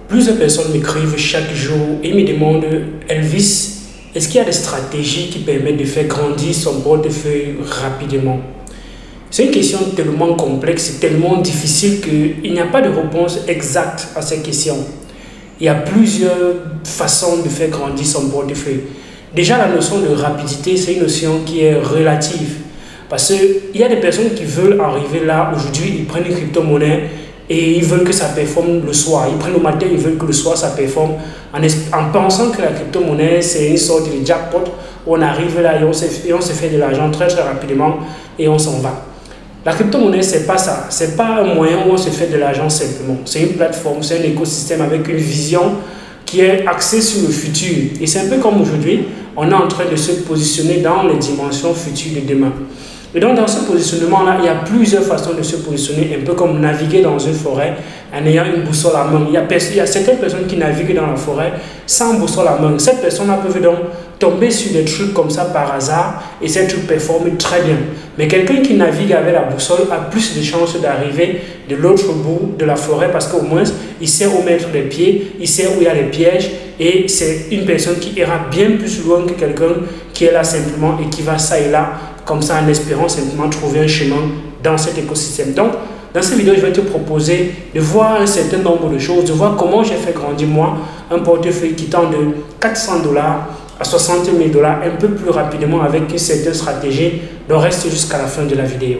Plusieurs personnes m'écrivent chaque jour et me demandent, Elvis, est-ce qu'il y a des stratégies qui permettent de faire grandir son portefeuille rapidement? C'est une question tellement complexe et tellement difficile qu'il n'y a pas de réponse exacte à cette question. Il y a plusieurs façons de faire grandir son portefeuille. Déjà, la notion de rapidité, c'est une notion qui est relative. Parce qu'il y a des personnes qui veulent arriver là, aujourd'hui, ils prennent une crypto-monnaie et ils veulent que ça performe le soir. Ils prennent le matin, ils veulent que le soir ça performe en pensant que la crypto-monnaie c'est une sorte de jackpot où on arrive là et on se fait de l'argent très rapidement et on s'en va. La crypto-monnaie c'est pas ça, c'est pas un moyen où on se fait de l'argent simplement. C'est une plateforme, c'est un écosystème avec une vision qui est axée sur le futur. Et c'est un peu comme aujourd'hui, on est en train de se positionner dans les dimensions futures de demain. Et donc dans ce positionnement-là, il y a plusieurs façons de se positionner, un peu comme naviguer dans une forêt en ayant une boussole à main. Il y a certaines personnes qui naviguent dans la forêt sans boussole à main. Cette personne-là peut donc tomber sur des trucs comme ça par hasard et ces trucs performent très bien. Mais quelqu'un qui navigue avec la boussole a plus de chances d'arriver de l'autre bout de la forêt parce qu'au moins il sait où mettre les pieds, il sait où il y a les pièges et c'est une personne qui ira bien plus loin que quelqu'un qui est là simplement et qui va ça et là comme ça en espérant simplement trouver un chemin dans cet écosystème. Donc, dans cette vidéo, je vais te proposer de voir un certain nombre de choses, de voir comment j'ai fait grandir moi un portefeuille qui tend de $400 à $60 000 un peu plus rapidement avec une certaine stratégie. Donc, reste jusqu'à la fin de la vidéo.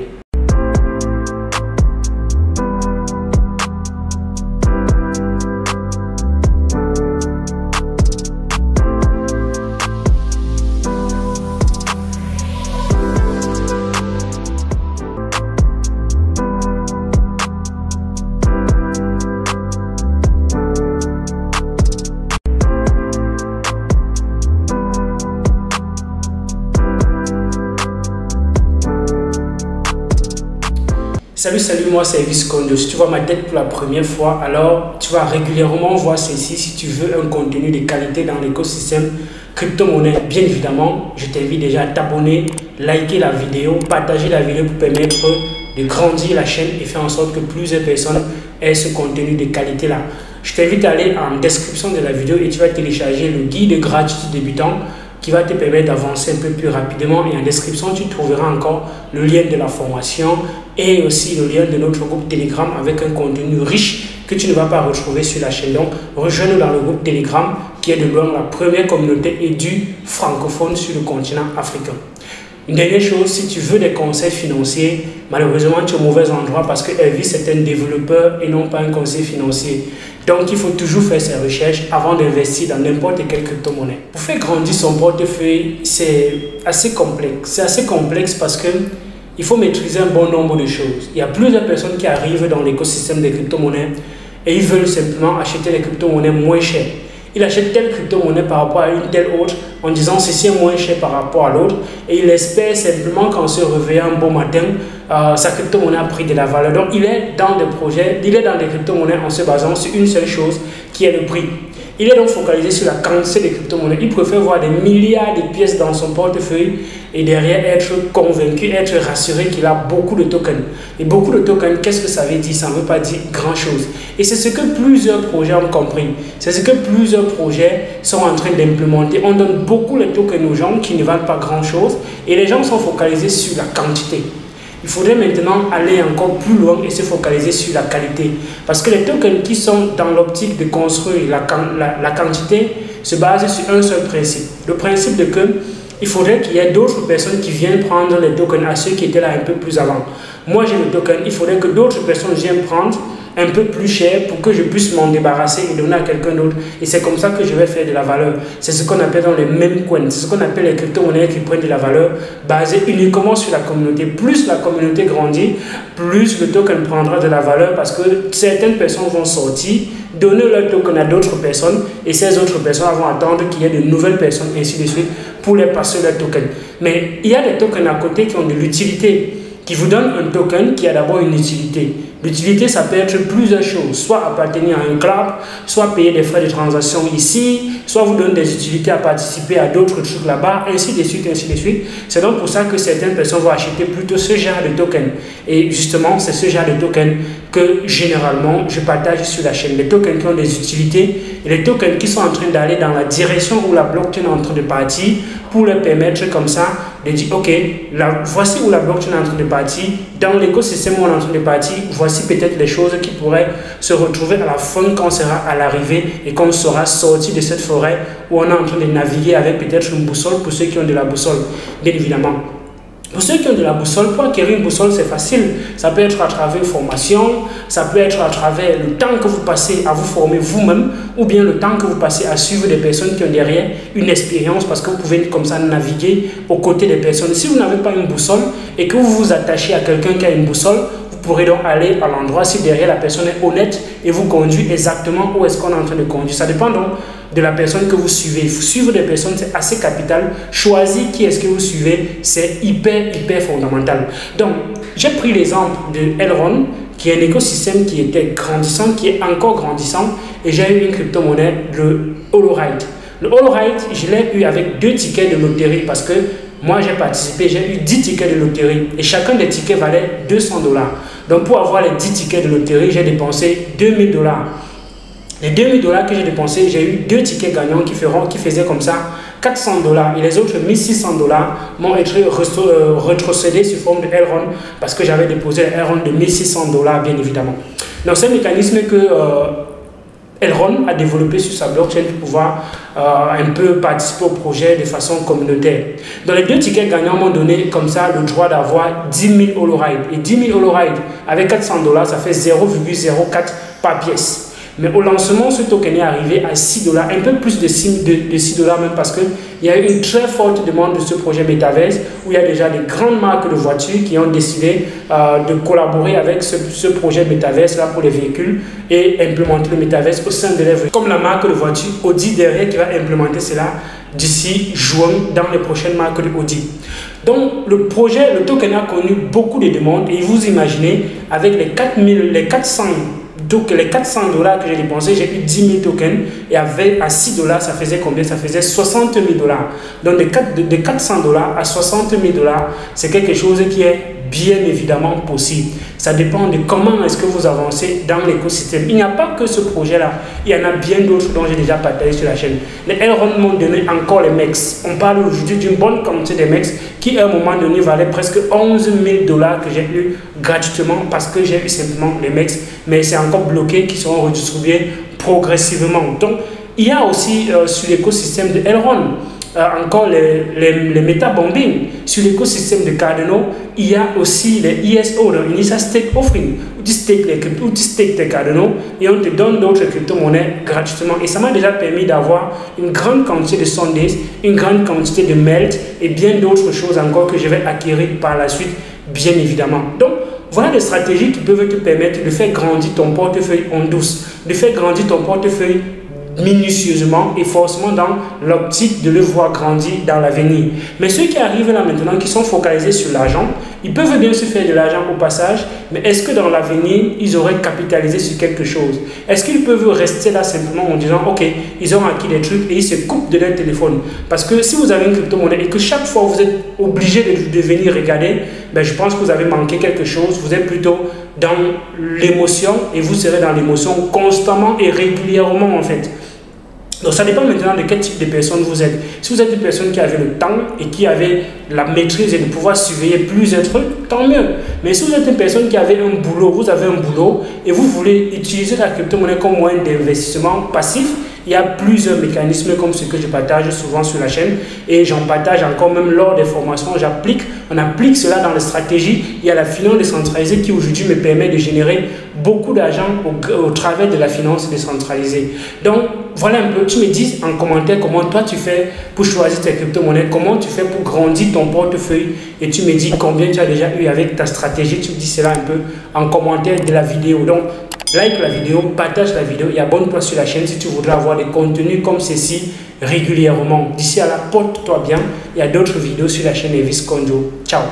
Salut, moi c'est Elvis Kondo. Si tu vois ma tête pour la première fois, alors tu vas régulièrement voir ceci si tu veux un contenu de qualité dans l'écosystème crypto-monnaie. Bien évidemment, je t'invite déjà à t'abonner, liker la vidéo, partager la vidéo pour permettre de grandir la chaîne et faire en sorte que plusieurs personnes aient ce contenu de qualité là. Je t'invite à aller en description de la vidéo et tu vas télécharger le guide gratuit débutant qui va te permettre d'avancer un peu plus rapidement. Et en description, tu trouveras encore le lien de la formation et aussi le lien de notre groupe Telegram avec un contenu riche que tu ne vas pas retrouver sur la chaîne. Donc, rejoins-nous dans le groupe Telegram qui est de loin la première communauté édu francophone sur le continent africain. Une dernière chose, si tu veux des conseils financiers, malheureusement, tu es au mauvais endroit parce que Elvis est un développeur et non pas un conseiller financier. Donc, il faut toujours faire ses recherches avant d'investir dans n'importe quelle crypto-monnaie. Pour faire grandir son portefeuille, c'est assez complexe. C'est assez complexe parce qu'il faut maîtriser un bon nombre de choses. Il y a plusieurs personnes qui arrivent dans l'écosystème des crypto-monnaies et ils veulent simplement acheter les crypto-monnaies moins chères. Il achète telle crypto-monnaie par rapport à une telle autre en disant ceci est moins cher par rapport à l'autre et il espère simplement qu'en se réveillant un bon matin, sa crypto-monnaie a pris de la valeur. Donc il est dans des projets, il est dans des crypto-monnaies en se basant sur une seule chose qui est le prix. Il est donc focalisé sur la quantité de crypto-monnaies. Il préfère voir des milliards de pièces dans son portefeuille et derrière être convaincu, être rassuré qu'il a beaucoup de tokens. Et beaucoup de tokens, qu'est-ce que ça veut dire? Ça ne veut pas dire grand-chose. Et c'est ce que plusieurs projets ont compris. C'est ce que plusieurs projets sont en train d'implémenter. On donne beaucoup de tokens aux gens qui ne valent pas grand-chose et les gens sont focalisés sur la quantité. Il faudrait maintenant aller encore plus loin et se focaliser sur la qualité. Parce que les tokens qui sont dans l'optique de construire la quantité se basent sur un seul principe. Le principe de que il faudrait qu'il y ait d'autres personnes qui viennent prendre les tokens à ceux qui étaient là un peu plus avant. Moi j'ai le token, il faudrait que d'autres personnes viennent prendre un peu plus cher pour que je puisse m'en débarrasser et donner à quelqu'un d'autre. Et c'est comme ça que je vais faire de la valeur. C'est ce qu'on appelle dans les mêmes coins. C'est ce qu'on appelle les crypto-monnaies qui prennent de la valeur basée uniquement sur la communauté. Plus la communauté grandit, plus le token prendra de la valeur parce que certaines personnes vont sortir, donner leur token à d'autres personnes et ces autres personnes vont attendre qu'il y ait de nouvelles personnes, ainsi de suite, pour les passer leur token. Mais il y a des tokens à côté qui ont de l'utilité, qui vous donnent un token qui a d'abord une utilité. L'utilité, ça peut être plusieurs choses, soit appartenir à un club, soit payer des frais de transaction ici, soit vous donner des utilités à participer à d'autres trucs là-bas, ainsi de suite, ainsi de suite. C'est donc pour ça que certaines personnes vont acheter plutôt ce genre de token. Et justement, c'est ce genre de token que généralement je partage sur la chaîne. Les tokens qui ont des utilités et les tokens qui sont en train d'aller dans la direction où la blockchain est en train de partir pour leur permettre comme ça de dire ok, voici où la blockchain est en train de partir, dans l'écosystème où on est en train de partir, voici peut-être les choses qui pourraient se retrouver à la fin quand on sera à l'arrivée et qu'on sera sorti de cette forêt où on est en train de naviguer avec peut-être une boussole pour ceux qui ont de la boussole, bien évidemment. Pour ceux qui ont de la boussole, pour acquérir une boussole, c'est facile. Ça peut être à travers une formation, ça peut être à travers le temps que vous passez à vous former vous-même, ou bien le temps que vous passez à suivre des personnes qui ont derrière une expérience, parce que vous pouvez comme ça naviguer aux côtés des personnes. Si vous n'avez pas une boussole et que vous vous attachez à quelqu'un qui a une boussole, vous pourrez donc aller à l'endroit si derrière la personne est honnête et vous conduit exactement où est-ce qu'on est en train de conduire. Ça dépend donc de la personne que vous suivez. Suivre des personnes, c'est assez capital. Choisir qui est-ce que vous suivez, c'est hyper fondamental. Donc, j'ai pris l'exemple de Elrond, qui est un écosystème qui était grandissant, qui est encore grandissant, et j'ai eu une crypto-monnaie, le Holoride. Le Holoride, je l'ai eu avec 2 tickets de loterie parce que moi, j'ai participé, j'ai eu 10 tickets de loterie et chacun des tickets valait $200. Donc, pour avoir les 10 tickets de loterie, j'ai dépensé $2000. Les $2000 que j'ai dépensés, j'ai eu 2 tickets gagnants qui faisaient comme ça $400 et les autres $1600 m'ont été retrocédés sous forme de Elrond parce que j'avais déposé Elrond de $1600 bien évidemment. Donc, c'est un mécanisme que Elrond a développé sur sa blockchain pour pouvoir un peu participer au projet de façon communautaire. Dans les 2 tickets gagnants m'ont donné comme ça le droit d'avoir 10 000 Holoride. Et 10 000 Holoride avec $400, ça fait 0,04 par pièce. Mais au lancement, ce token est arrivé à $6, un peu plus de $6 même parce qu'il y a eu une très forte demande de ce projet Metaverse où il y a déjà des grandes marques de voitures qui ont décidé de collaborer avec ce projet Metaverse là pour les véhicules et implémenter le Metaverse au sein de leurs véhicules. Comme la marque de voiture Audi derrière qui va implémenter cela d'ici juin dans les prochaines marques de Audi. Donc le projet, le token a connu beaucoup de demandes et vous imaginez avec les 400 donc les $400 que j'ai dépensé, j'ai eu 10 000 tokens et avec à $6, ça faisait combien? Ça faisait $60 000. Donc de $400 à $60 000, c'est quelque chose qui est bien évidemment possible. Ça dépend de comment est-ce que vous avancez dans l'écosystème. Il n'y a pas que ce projet-là. Il y en a bien d'autres dont j'ai déjà partagé sur la chaîne. Les Elrond m'ont donné encore les MEX. On parle aujourd'hui d'une bonne quantité de MEX qui à un moment donné valaient presque $11 000 que j'ai eu gratuitement parce que j'ai eu simplement les MEX. Mais c'est encore bloqué qui seront redistribués progressivement. Donc, il y a aussi sur l'écosystème de Elrond encore les meta-bombing. Sur l'écosystème de Cardano, il y a aussi les ISO, donc Initial Stake Offering, où tu stakes tes Cardano et on te donne d'autres crypto-monnaies gratuitement. Et ça m'a déjà permis d'avoir une grande quantité de Sundays, une grande quantité de Melt et bien d'autres choses encore que je vais acquérir par la suite, bien évidemment. Donc, voilà des stratégies qui peuvent te permettre de faire grandir ton portefeuille en douce, de faire grandir ton portefeuille minutieusement et forcément dans l'optique de le voir grandir dans l'avenir. Mais ceux qui arrivent là maintenant, qui sont focalisés sur l'argent, ils peuvent bien se faire de l'argent au passage, mais est-ce que dans l'avenir, ils auraient capitalisé sur quelque chose? Est-ce qu'ils peuvent rester là simplement en disant, ok, ils ont acquis des trucs et ils se coupent de leur téléphone? Parce que si vous avez une crypto-monnaie et que chaque fois vous êtes obligé de venir regarder, ben je pense que vous avez manqué quelque chose. Vous êtes plutôt dans l'émotion et vous serez dans l'émotion constamment et régulièrement en fait. Donc ça dépend maintenant de quel type de personne vous êtes. Si vous êtes une personne qui avait le temps et qui avait la maîtrise et de pouvoir surveiller plusieurs trucs, tant mieux. Mais si vous êtes une personne qui avait un boulot, vous avez un boulot et vous voulez utiliser la crypto-monnaie comme moyen d'investissement passif, il y a plusieurs mécanismes comme ce que je partage souvent sur la chaîne et j'en partage encore même lors des formations. On applique cela dans les stratégies. Il y a la finance décentralisée qui aujourd'hui me permet de générer beaucoup d'argent au travers de la finance décentralisée. Donc voilà un peu, tu me dis en commentaire comment toi tu fais pour choisir tes crypto-monnaies, comment tu fais pour grandir ton portefeuille et tu me dis combien tu as déjà eu avec ta stratégie. Tu me dis cela un peu en commentaire de la vidéo. Donc like la vidéo, partage la vidéo et abonne-toi sur la chaîne si tu voudrais avoir des contenus comme ceci régulièrement. D'ici à là, porte-toi bien. Il y a d'autres vidéos sur la chaîne Elvis Konjo. Ciao.